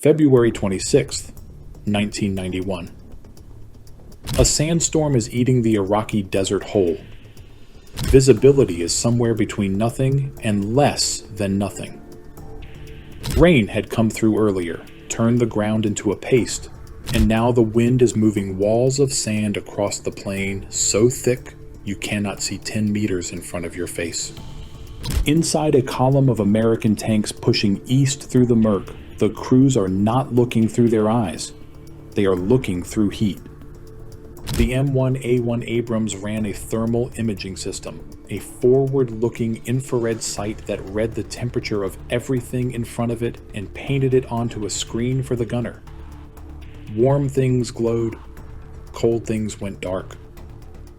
February 26, 1991. A sandstorm is eating the Iraqi desert whole. Visibility is somewhere between nothing and less than nothing. Rain had come through earlier, turned the ground into a paste, and now the wind is moving walls of sand across the plain so thick you cannot see 10 meters in front of your face. Inside a column of American tanks pushing east through the murk, the crews are not looking through their eyes. They are looking through heat. The M1A1 Abrams ran a thermal imaging system, a forward-looking infrared sight that read the temperature of everything in front of it and painted it onto a screen for the gunner. Warm things glowed, cold things went dark.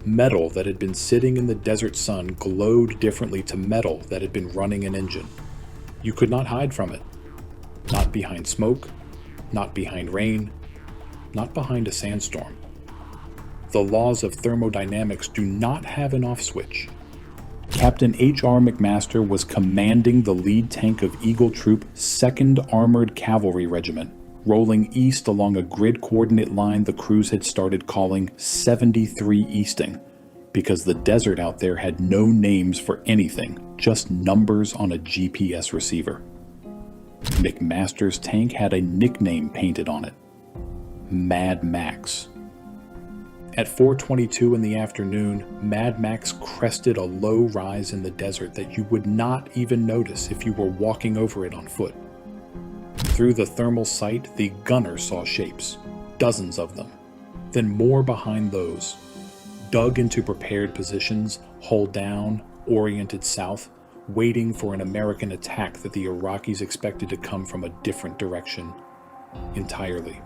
Metal that had been sitting in the desert sun glowed differently to metal that had been running an engine. You could not hide from it. Not behind smoke, not behind rain, not behind a sandstorm. The laws of thermodynamics do not have an off switch. Captain H.R. McMaster was commanding the lead tank of Eagle Troop 2nd Armored Cavalry Regiment, rolling east along a grid coordinate line the crews had started calling 73 Easting, because the desert out there had no names for anything, just numbers on a GPS receiver. McMaster's tank had a nickname painted on it: Mad Max. At 4:22 in the afternoon, Mad Max crested a low rise in the desert that you would not even notice if you were walking over it on foot. Through the thermal sight, the gunner saw shapes, dozens of them, then more behind those, dug into prepared positions, hull down, oriented south, waiting for an American attack that the Iraqis expected to come from a different direction entirely.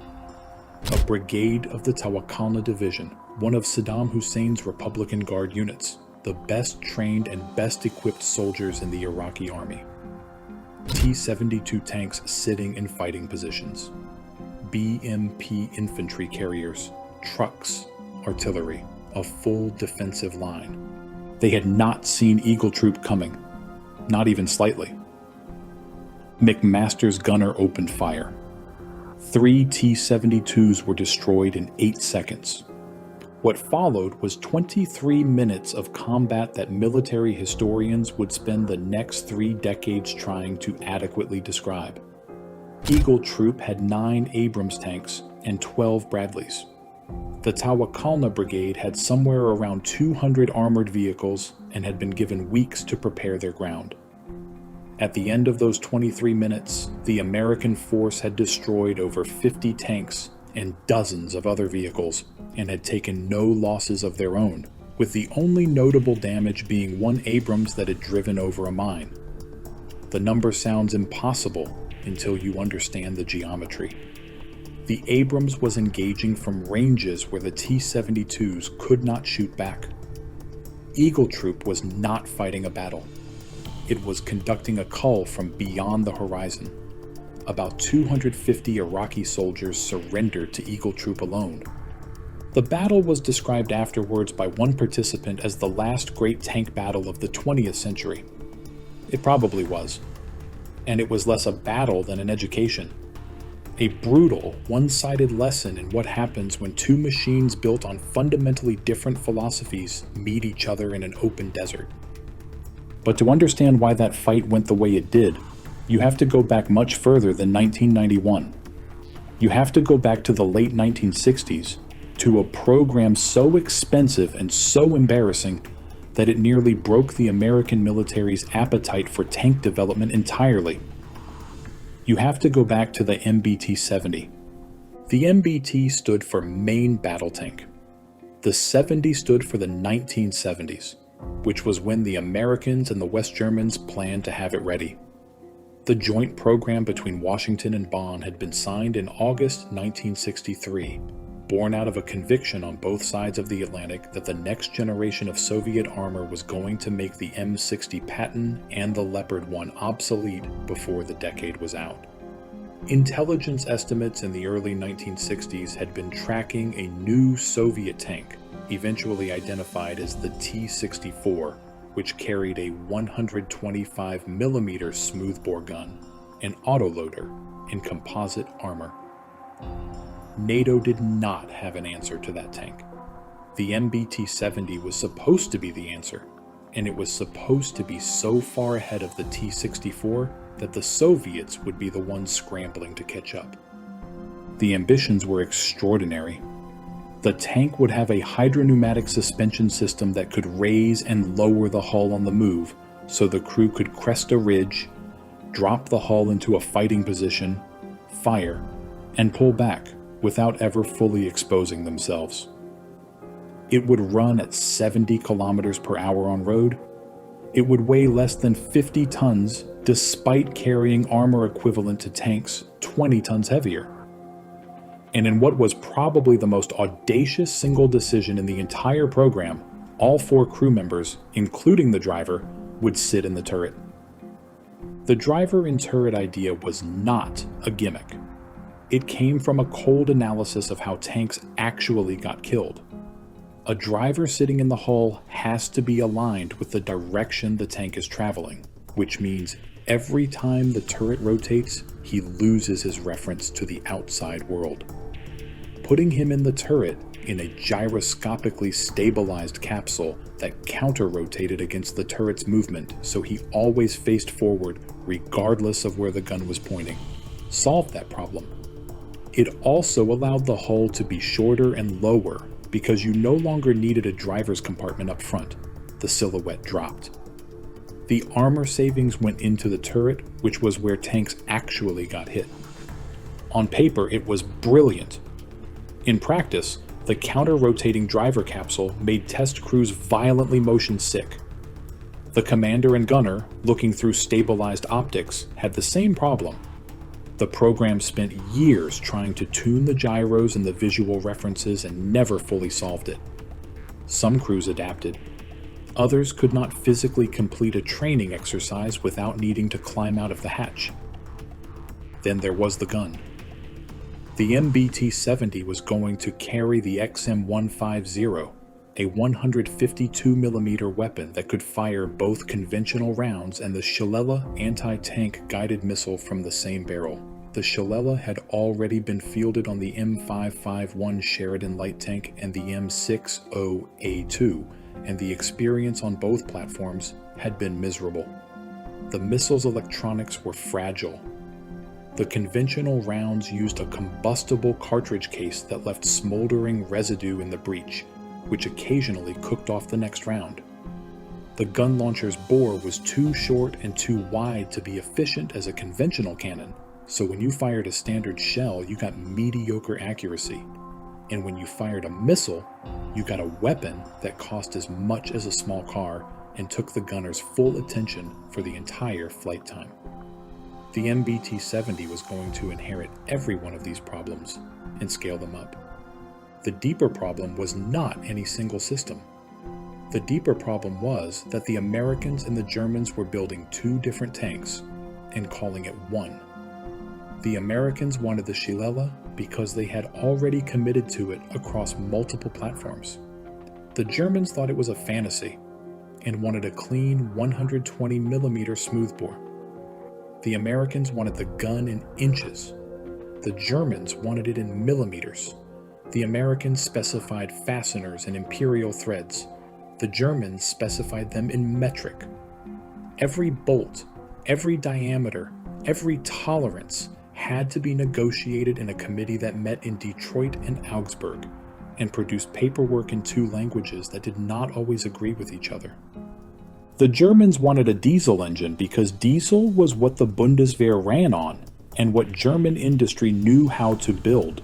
A brigade of the Tawakkalna Division, one of Saddam Hussein's Republican Guard units, the best trained and best equipped soldiers in the Iraqi army. T-72 tanks sitting in fighting positions. BMP infantry carriers, trucks, artillery, a full defensive line. They had not seen Eagle Troop coming, not even slightly. McMaster's gunner opened fire. 3 T-72s were destroyed in 8 seconds. What followed was 23 minutes of combat that military historians would spend the next 3 decades trying to adequately describe. Eagle Troop had 9 Abrams tanks and 12 Bradleys. The Tawakkalna Brigade had somewhere around 200 armored vehicles and had been given weeks to prepare their ground. At the end of those 23 minutes, the American force had destroyed over 50 tanks and dozens of other vehicles and had taken no losses of their own, with the only notable damage being 1 Abrams that had driven over a mine. The number sounds impossible until you understand the geometry. The Abrams was engaging from ranges where the T-72s could not shoot back. Eagle Troop was not fighting a battle. It was conducting a cull from beyond the horizon. About 250 Iraqi soldiers surrendered to Eagle Troop alone. The battle was described afterwards by one participant as the last great tank battle of the 20th century. It probably was. And it was less a battle than an education. A brutal, one-sided lesson in what happens when 2 machines built on fundamentally different philosophies meet each other in an open desert. But to understand why that fight went the way it did, you have to go back much further than 1991. You have to go back to the late 1960s, to a program so expensive and so embarrassing that it nearly broke the American military's appetite for tank development entirely. You have to go back to the MBT-70. The MBT stood for Main Battle Tank. The 70 stood for the 1970s, which was when the Americans and the West Germans planned to have it ready. The joint program between Washington and Bonn had been signed in August 1963, born out of a conviction on both sides of the Atlantic that the next generation of Soviet armor was going to make the M60 Patton and the Leopard 1 obsolete before the decade was out. Intelligence estimates in the early 1960s had been tracking a new Soviet tank, eventually identified as the T-64, which carried a 125mm smoothbore gun, an autoloader, in composite armor. NATO did not have an answer to that tank. The MBT-70 was supposed to be the answer, and it was supposed to be so far ahead of the T-64 that the Soviets would be the ones scrambling to catch up. The ambitions were extraordinary. The tank would have a hydropneumatic suspension system that could raise and lower the hull on the move, so the crew could crest a ridge, drop the hull into a fighting position, fire, and pull back without ever fully exposing themselves. It would run at 70 kilometers per hour on road. It would weigh less than 50 tons despite carrying armor equivalent to tanks 20 tons heavier. And in what was probably the most audacious single decision in the entire program, all 4 crew members, including the driver, would sit in the turret. The driver in turret idea was not a gimmick. It came from a cold analysis of how tanks actually got killed. A driver sitting in the hull has to be aligned with the direction the tank is traveling, which means every time the turret rotates, he loses his reference to the outside world. Putting him in the turret in a gyroscopically stabilized capsule that counter-rotated against the turret's movement so he always faced forward regardless of where the gun was pointing, solved that problem. It also allowed the hull to be shorter and lower because you no longer needed a driver's compartment up front. The silhouette dropped. The armor savings went into the turret, which was where tanks actually got hit. On paper, it was brilliant. In practice, the counter-rotating driver capsule made test crews violently motion sick. The commander and gunner, looking through stabilized optics, had the same problem. The program spent years trying to tune the gyros and the visual references and never fully solved it. Some crews adapted. Others could not physically complete a training exercise without needing to climb out of the hatch. Then there was the gun. The MBT-70 was going to carry the XM-150, a 152mm weapon that could fire both conventional rounds and the Shalala anti-tank guided missile from the same barrel. The Shalala had already been fielded on the M551 Sheridan light tank and the M60A2, and the experience on both platforms had been miserable. The missile's electronics were fragile. The conventional rounds used a combustible cartridge case that left smoldering residue in the breech, which occasionally cooked off the next round. The gun launcher's bore was too short and too wide to be efficient as a conventional cannon, so when you fired a standard shell, you got mediocre accuracy. And when you fired a missile, you got a weapon that cost as much as a small car and took the gunner's full attention for the entire flight time. The MBT-70 was going to inherit every one of these problems and scale them up. The deeper problem was not any single system. The deeper problem was that the Americans and the Germans were building 2 different tanks and calling it one. The Americans wanted the Shalala because they had already committed to it across multiple platforms. The Germans thought it was a fantasy and wanted a clean 120mm smoothbore. The Americans wanted the gun in inches. The Germans wanted it in millimeters. The Americans specified fasteners and imperial threads. The Germans specified them in metric. Every bolt, every diameter, every tolerance had to be negotiated in a committee that met in Detroit and Augsburg and produced paperwork in 2 languages that did not always agree with each other. The Germans wanted a diesel engine because diesel was what the Bundeswehr ran on and what German industry knew how to build.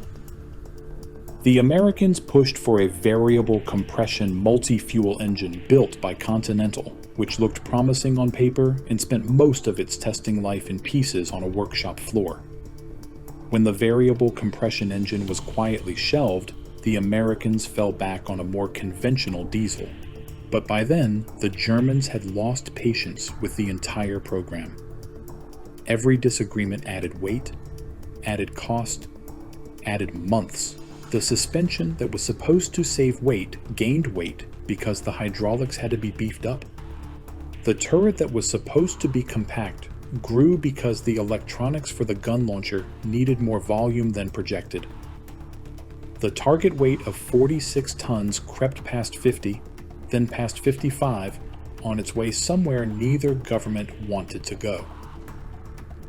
The Americans pushed for a variable compression multi-fuel engine built by Continental, which looked promising on paper and spent most of its testing life in pieces on a workshop floor. When the variable compression engine was quietly shelved, the Americans fell back on a more conventional diesel. But by then, the Germans had lost patience with the entire program. Every disagreement added weight, added cost, added months. The suspension that was supposed to save weight gained weight because the hydraulics had to be beefed up. The turret that was supposed to be compact grew because the electronics for the gun launcher needed more volume than projected. The target weight of 46 tons crept past 50, then past 55, on its way somewhere neither government wanted to go.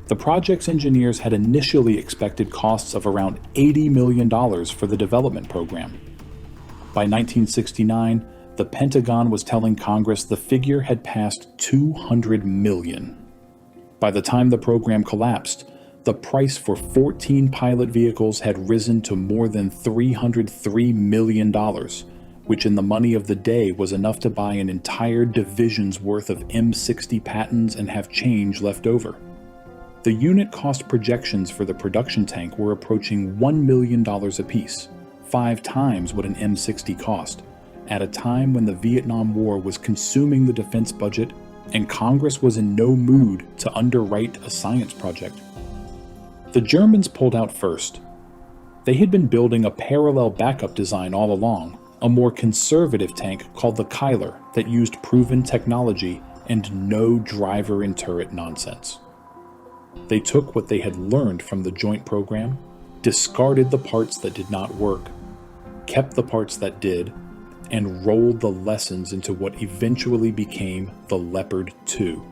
The project's engineers had initially expected costs of around $80 million for the development program. By 1969, the Pentagon was telling Congress the figure had passed $200 million. By the time the program collapsed, the price for 14 pilot vehicles had risen to more than $303 million, which in the money of the day was enough to buy an entire division's worth of M60 Pattons and have change left over. The unit cost projections for the production tank were approaching $1 million apiece, 5 times what an M60 cost, at a time when the Vietnam War was consuming the defense budget and Congress was in no mood to underwrite a science project. The Germans pulled out first. They had been building a parallel backup design all along, a more conservative tank called the Keiler that used proven technology and no driver and turret nonsense. They took what they had learned from the joint program, discarded the parts that did not work, kept the parts that did, and rolled the lessons into what eventually became the Leopard 2.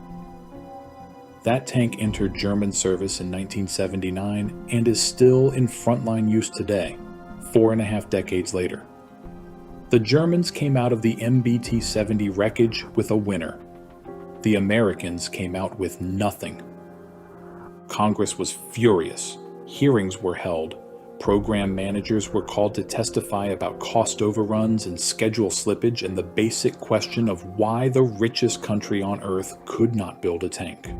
That tank entered German service in 1979 and is still in frontline use today, 4.5 decades later. The Germans came out of the MBT-70 wreckage with a winner. The Americans came out with nothing. Congress was furious. Hearings were held. Program managers were called to testify about cost overruns and schedule slippage and the basic question of why the richest country on Earth could not build a tank.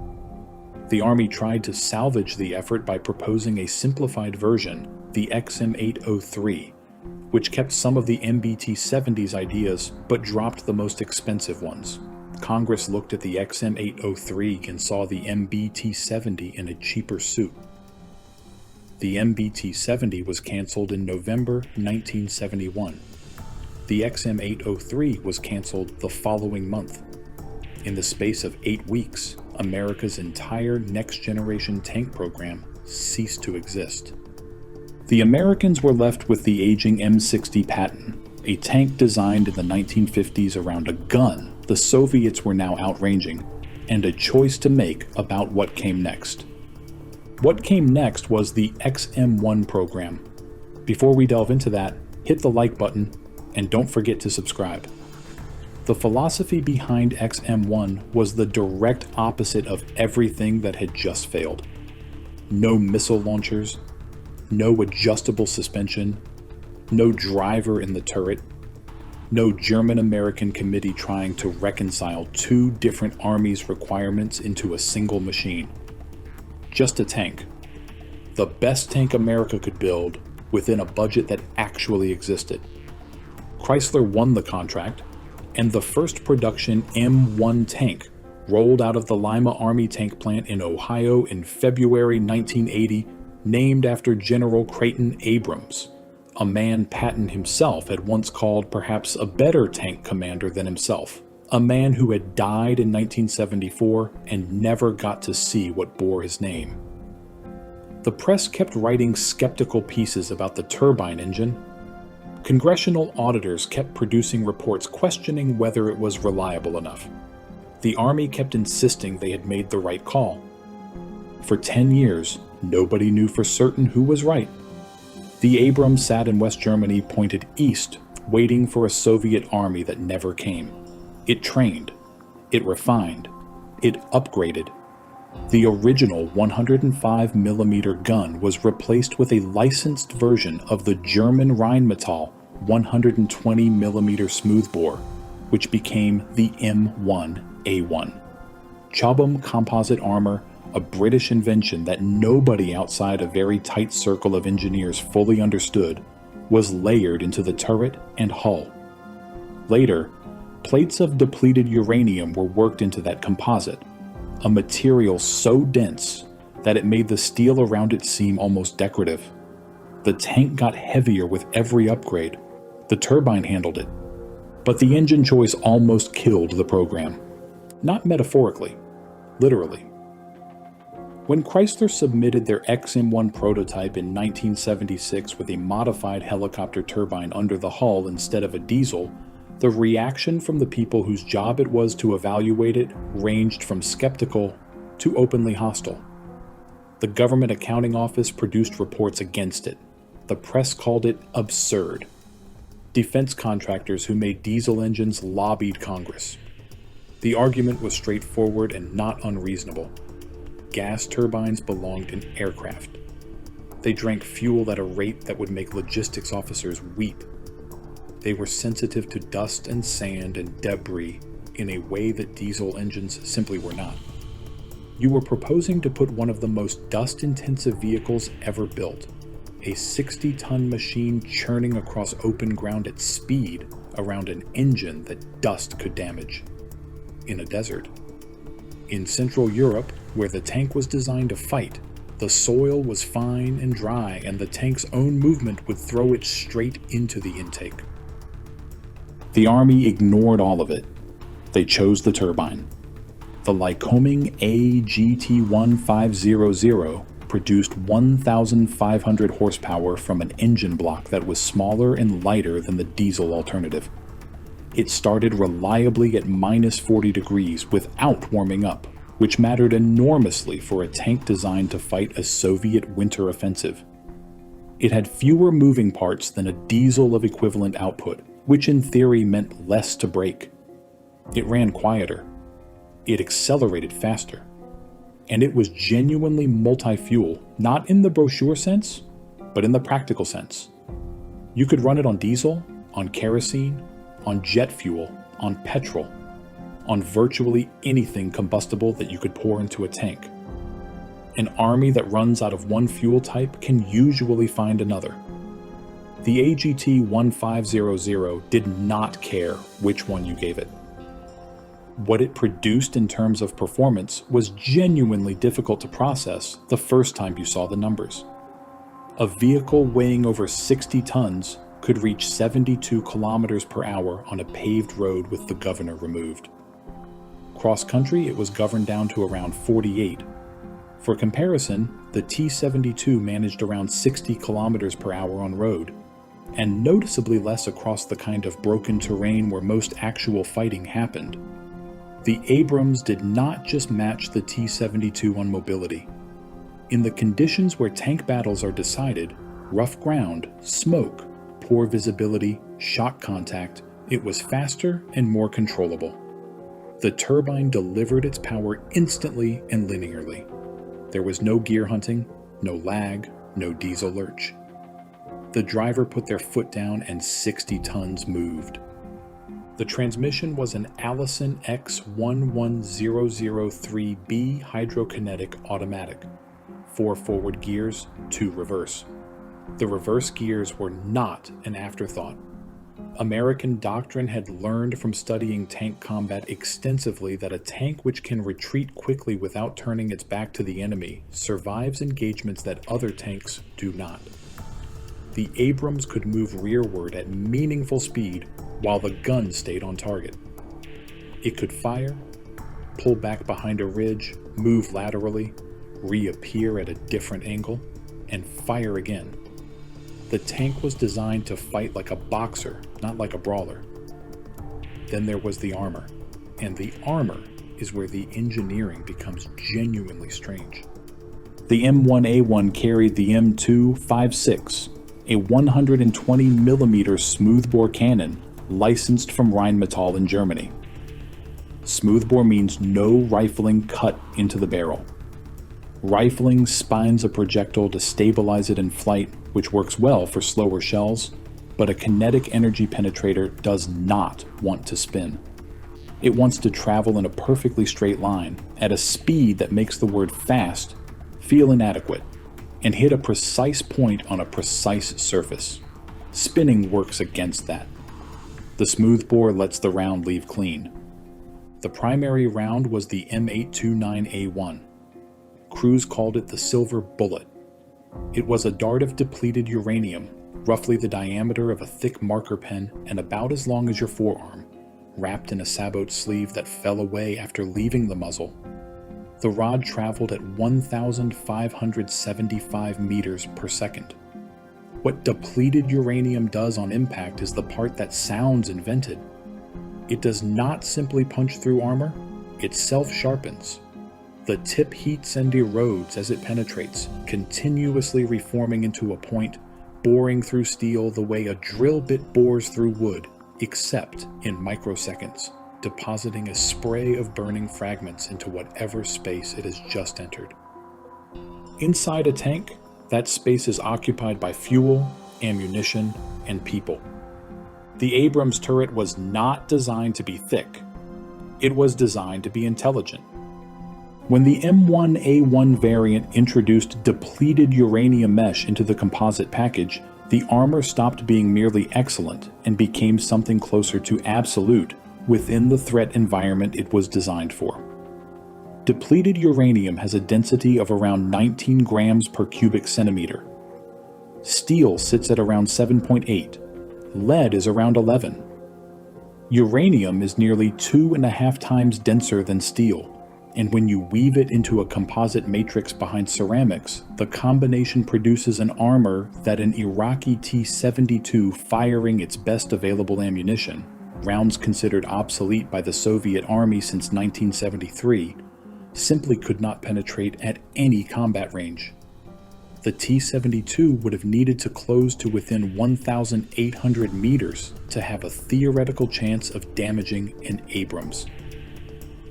The Army tried to salvage the effort by proposing a simplified version, the XM803, which kept some of the MBT-70's ideas but dropped the most expensive ones. Congress looked at the XM803 and saw the MBT-70 in a cheaper suit. The MBT-70 was canceled in November 1971. The XM803 was canceled the following month. In the space of 8 weeks, America's entire next-generation tank program ceased to exist. The Americans were left with the aging M60 Patton, a tank designed in the 1950s around a gun the Soviets were now outranging, and a choice to make about what came next. What came next was the XM1 program. Before we delve into that, hit the like button, and don't forget to subscribe. The philosophy behind XM1 was the direct opposite of everything that had just failed. No missile launchers, no adjustable suspension, no driver in the turret, no German-American committee trying to reconcile 2 different armies' requirements into a single machine. Just a tank. The best tank America could build within a budget that actually existed. Chrysler won the contract, and the first production M1 tank rolled out of the Lima Army Tank Plant in Ohio in February 1980, named after General Creighton Abrams, a man Patton himself had once called perhaps a better tank commander than himself, a man who had died in 1974 and never got to see what bore his name. The press kept writing skeptical pieces about the turbine engine. Congressional auditors kept producing reports questioning whether it was reliable enough. The Army kept insisting they had made the right call. For 10 years, nobody knew for certain who was right. The Abrams sat in West Germany pointed east, waiting for a Soviet army that never came. It trained. It refined. It upgraded. The original 105mm gun was replaced with a licensed version of the German Rheinmetall 120mm smoothbore, which became the M1A1. Chobham composite armor, a British invention that nobody outside a very tight circle of engineers fully understood, was layered into the turret and hull. Later, plates of depleted uranium were worked into that composite, a material so dense that it made the steel around it seem almost decorative. The tank got heavier with every upgrade. The turbine handled it. But the engine choice almost killed the program. Not metaphorically, literally. When Chrysler submitted their XM1 prototype in 1976 with a modified helicopter turbine under the hull instead of a diesel, the reaction from the people whose job it was to evaluate it ranged from skeptical to openly hostile. The Government Accounting Office produced reports against it. The press called it absurd. Defense contractors who made diesel engines lobbied Congress. The argument was straightforward and not unreasonable. Gas turbines belonged in aircraft. They drank fuel at a rate that would make logistics officers weep. They were sensitive to dust and sand and debris in a way that diesel engines simply were not. You were proposing to put one of the most dust-intensive vehicles ever built, a 60-ton machine churning across open ground at speed around an engine that dust could damage, in a desert. In Central Europe, where the tank was designed to fight, the soil was fine and dry, and the tank's own movement would throw it straight into the intake. The Army ignored all of it. They chose the turbine. The Lycoming AGT-1500 produced 1,500 horsepower from an engine block that was smaller and lighter than the diesel alternative. It started reliably at -40 degrees without warming up, which mattered enormously for a tank designed to fight a Soviet winter offensive. It had fewer moving parts than a diesel of equivalent output, which in theory meant less to brake. It ran quieter. It accelerated faster. And it was genuinely multi-fuel, not in the brochure sense, but in the practical sense. You could run it on diesel, on kerosene, on jet fuel, on petrol, on virtually anything combustible that you could pour into a tank. An army that runs out of one fuel type can usually find another. The AGT-1500 did not care which one you gave it. What it produced in terms of performance was genuinely difficult to process the first time you saw the numbers. A vehicle weighing over 60 tons could reach 72 kilometers per hour on a paved road with the governor removed. Cross-country, it was governed down to around 48. For comparison, the T-72 managed around 60 kilometers per hour on road, and noticeably less across the kind of broken terrain where most actual fighting happened. The Abrams did not just match the T-72 on mobility. In the conditions where tank battles are decided, rough ground, smoke, poor visibility, shock contact, it was faster and more controllable. The turbine delivered its power instantly and linearly. There was no gear hunting, no lag, no diesel lurch. The driver put their foot down and 60 tons moved. The transmission was an Allison X11003B hydrokinetic automatic. 4 forward gears, 2 reverse. The reverse gears were not an afterthought. American doctrine had learned from studying tank combat extensively that a tank which can retreat quickly without turning its back to the enemy survives engagements that other tanks do not. The Abrams could move rearward at meaningful speed while the gun stayed on target. It could fire, pull back behind a ridge, move laterally, reappear at a different angle, and fire again. The tank was designed to fight like a boxer, not like a brawler. Then there was the armor, and the armor is where the engineering becomes genuinely strange. The M1A1 carried the M256, a 120mm smoothbore cannon licensed from Rheinmetall in Germany. Smoothbore means no rifling cut into the barrel. Rifling spines a projectile to stabilize it in flight, which works well for slower shells, but a kinetic energy penetrator does not want to spin. It wants to travel in a perfectly straight line, at a speed that makes the word fast feel inadequate, and hit a precise point on a precise surface. Spinning works against that. The smoothbore lets the round leave clean. The primary round was the M829A1. Crews called it the Silver Bullet. It was a dart of depleted uranium, roughly the diameter of a thick marker pen and about as long as your forearm, wrapped in a sabot sleeve that fell away after leaving the muzzle. The rod traveled at 1,575 meters per second. What depleted uranium does on impact is the part that sounds invented. It does not simply punch through armor, it self-sharpens. The tip heats and erodes as it penetrates, continuously reforming into a point, boring through steel the way a drill bit bores through wood, except in microseconds, depositing a spray of burning fragments into whatever space it has just entered. Inside a tank, that space is occupied by fuel, ammunition, and people. The Abrams turret was not designed to be thick. It was designed to be intelligent. When the M1A1 variant introduced depleted uranium mesh into the composite package, the armor stopped being merely excellent and became something closer to absolute within the threat environment it was designed for. Depleted uranium has a density of around 19 grams per cubic centimeter. Steel sits at around 7.8. Lead is around 11. Uranium is nearly 2.5 times denser than steel, and when you weave it into a composite matrix behind ceramics, the combination produces an armor that an Iraqi T-72 firing its best available ammunition, rounds considered obsolete by the Soviet Army since 1973, simply could not penetrate at any combat range. The T-72 would have needed to close to within 1,800 meters to have a theoretical chance of damaging an Abrams.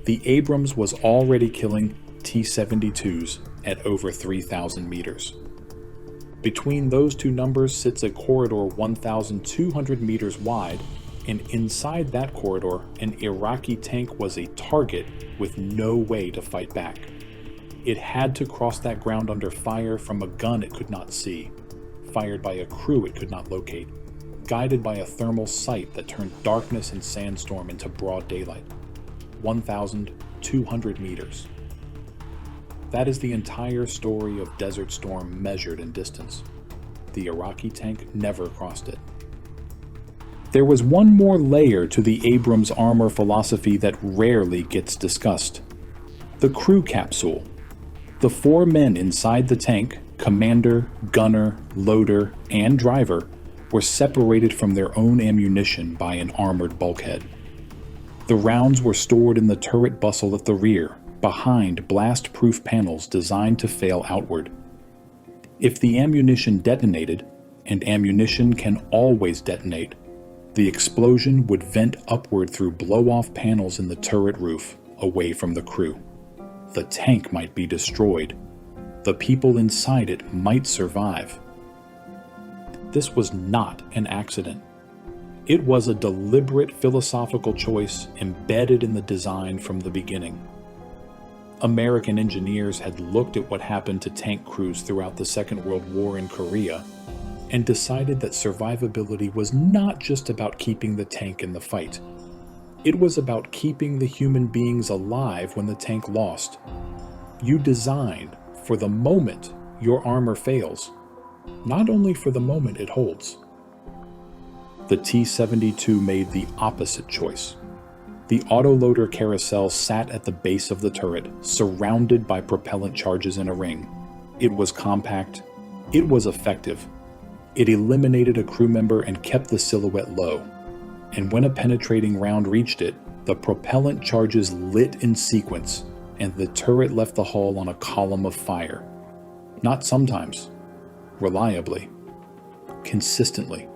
The Abrams was already killing T-72s at over 3,000 meters. Between those two numbers sits a corridor 1,200 meters wide, and inside that corridor, an Iraqi tank was a target with no way to fight back. It had to cross that ground under fire from a gun it could not see, fired by a crew it could not locate, guided by a thermal sight that turned darkness and sandstorm into broad daylight. 1,200 meters. That is the entire story of Desert Storm measured in distance. The Iraqi tank never crossed it. There was one more layer to the Abrams armor philosophy that rarely gets discussed. The crew capsule. The 4 men inside the tank, commander, gunner, loader, and driver, were separated from their own ammunition by an armored bulkhead. The rounds were stored in the turret bustle at the rear, behind blast-proof panels designed to fail outward. If the ammunition detonated, and ammunition can always detonate, the explosion would vent upward through blow-off panels in the turret roof, away from the crew. The tank might be destroyed. The people inside it might survive. This was not an accident. It was a deliberate philosophical choice embedded in the design from the beginning. American engineers had looked at what happened to tank crews throughout the Second World War in Korea and decided that survivability was not just about keeping the tank in the fight. It was about keeping the human beings alive when the tank lost. You design for the moment your armor fails, not only for the moment it holds. The T-72 made the opposite choice. The autoloader carousel sat at the base of the turret, surrounded by propellant charges in a ring. It was compact. It was effective. It eliminated a crew member and kept the silhouette low. And when a penetrating round reached it, the propellant charges lit in sequence, and the turret left the hull on a column of fire. Not sometimes. Reliably. Consistently.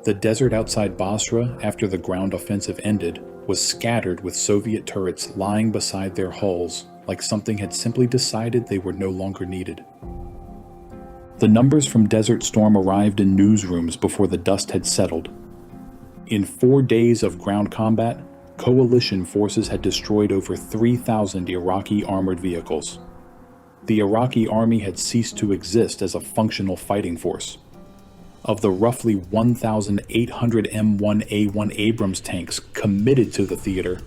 The desert outside Basra, after the ground offensive ended, was scattered with Soviet turrets lying beside their hulls, like something had simply decided they were no longer needed. The numbers from Desert Storm arrived in newsrooms before the dust had settled. In 4 days of ground combat, coalition forces had destroyed over 3,000 Iraqi armored vehicles. The Iraqi army had ceased to exist as a functional fighting force. Of the roughly 1,800 M1A1 Abrams tanks committed to the theater,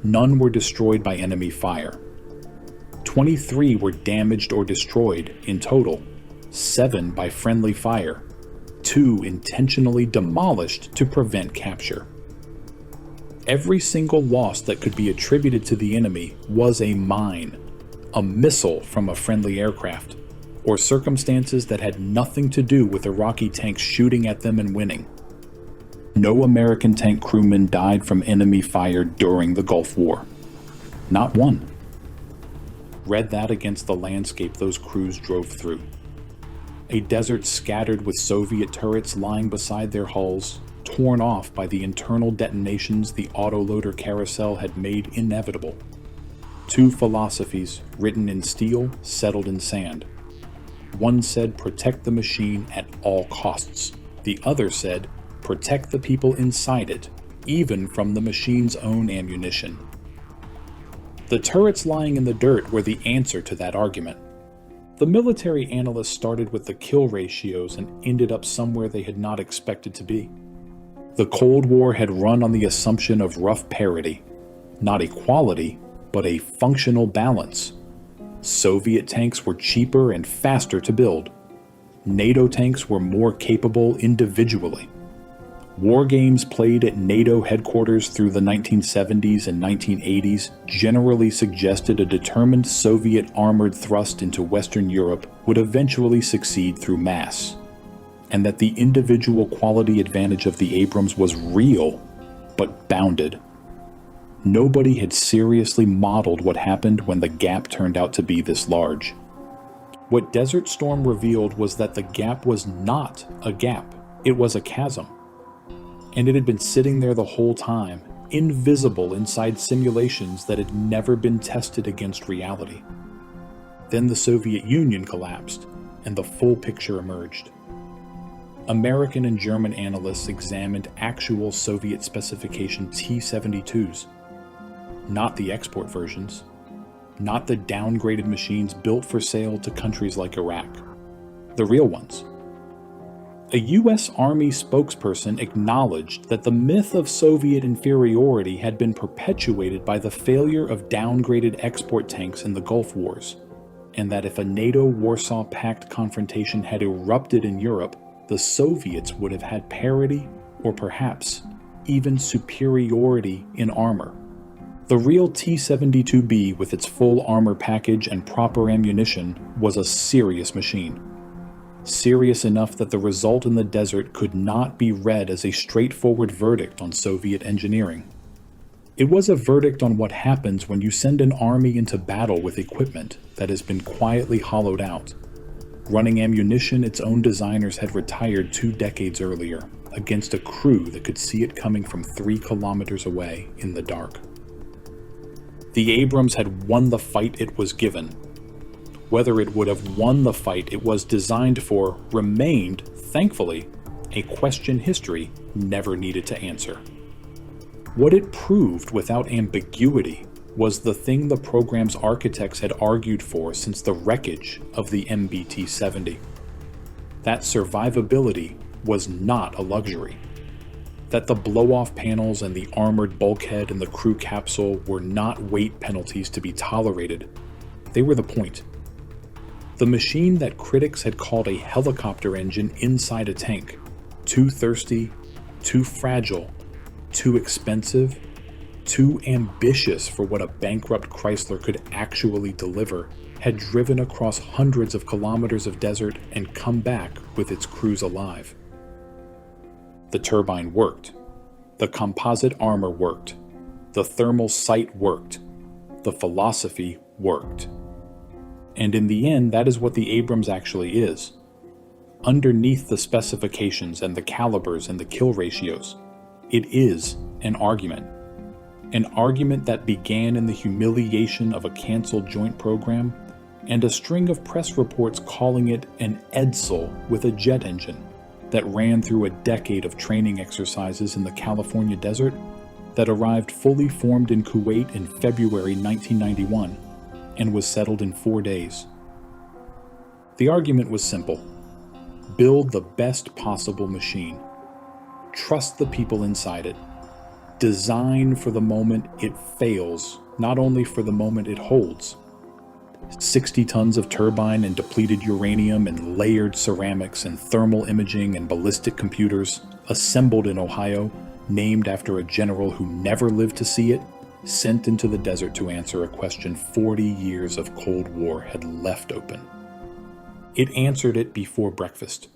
none were destroyed by enemy fire. 23 were damaged or destroyed in total, 7 by friendly fire, 2 intentionally demolished to prevent capture. Every single loss that could be attributed to the enemy was a mine, a missile from a friendly aircraft, or circumstances that had nothing to do with Iraqi tanks shooting at them and winning. No American tank crewmen died from enemy fire during the Gulf War. Not one. Read that against the landscape those crews drove through. A desert scattered with Soviet turrets lying beside their hulls, torn off by the internal detonations the autoloader carousel had made inevitable. Two philosophies, written in steel, settled in sand. One said, protect the machine at all costs. The other said, protect the people inside it, even from the machine's own ammunition. The turrets lying in the dirt were the answer to that argument. The military analysts started with the kill ratios and ended up somewhere they had not expected to be. The Cold War had run on the assumption of rough parity, not equality, but a functional balance. Soviet tanks were cheaper and faster to build. NATO tanks were more capable individually. War games played at NATO headquarters through the 1970s and 1980s generally suggested a determined Soviet armored thrust into Western Europe would eventually succeed through mass, and that the individual quality advantage of the Abrams was real, but bounded. Nobody had seriously modeled what happened when the gap turned out to be this large. What Desert Storm revealed was that the gap was not a gap, it was a chasm. And it had been sitting there the whole time, invisible inside simulations that had never been tested against reality. Then the Soviet Union collapsed, and the full picture emerged. American and German analysts examined actual Soviet specification T-72s, not the export versions, not the downgraded machines built for sale to countries like Iraq, the real ones. A U.S. Army spokesperson acknowledged that the myth of Soviet inferiority had been perpetuated by the failure of downgraded export tanks in the Gulf Wars, and that if a NATO-Warsaw Pact confrontation had erupted in Europe, the Soviets would have had parity, or perhaps even superiority in armor. The real T-72B with its full armor package and proper ammunition was a serious machine. Serious enough that the result in the desert could not be read as a straightforward verdict on Soviet engineering. It was a verdict on what happens when you send an army into battle with equipment that has been quietly hollowed out, running ammunition its own designers had retired 2 decades earlier, against a crew that could see it coming from 3 kilometers away in the dark. The Abrams had won the fight it was given. Whether it would have won the fight it was designed for remained, thankfully, a question history never needed to answer. What it proved without ambiguity was the thing the program's architects had argued for since the wreckage of the MBT-70. That survivability was not a luxury. That the blow-off panels and the armored bulkhead in the crew capsule were not weight penalties to be tolerated. They were the point. The machine that critics had called a helicopter engine inside a tank, too thirsty, too fragile, too expensive, too ambitious for what a bankrupt Chrysler could actually deliver, had driven across hundreds of kilometers of desert and come back with its crews alive. The turbine worked. The composite armor worked. The thermal sight worked. The philosophy worked. And in the end, that is what the Abrams actually is. Underneath the specifications and the calibers and the kill ratios, it is an argument. An argument that began in the humiliation of a canceled joint program and a string of press reports calling it an Edsel with a jet engine that ran through a decade of training exercises in the California desert that arrived fully formed in Kuwait in February 1991 and was settled in 4 days. The argument was simple. Build the best possible machine. Trust the people inside it. Design for the moment it fails, not only for the moment it holds. 60 tons of turbine and depleted uranium and layered ceramics and thermal imaging and ballistic computers, assembled in Ohio, named after a general who never lived to see it, sent into the desert to answer a question 40 years of Cold War had left open. It answered it before breakfast,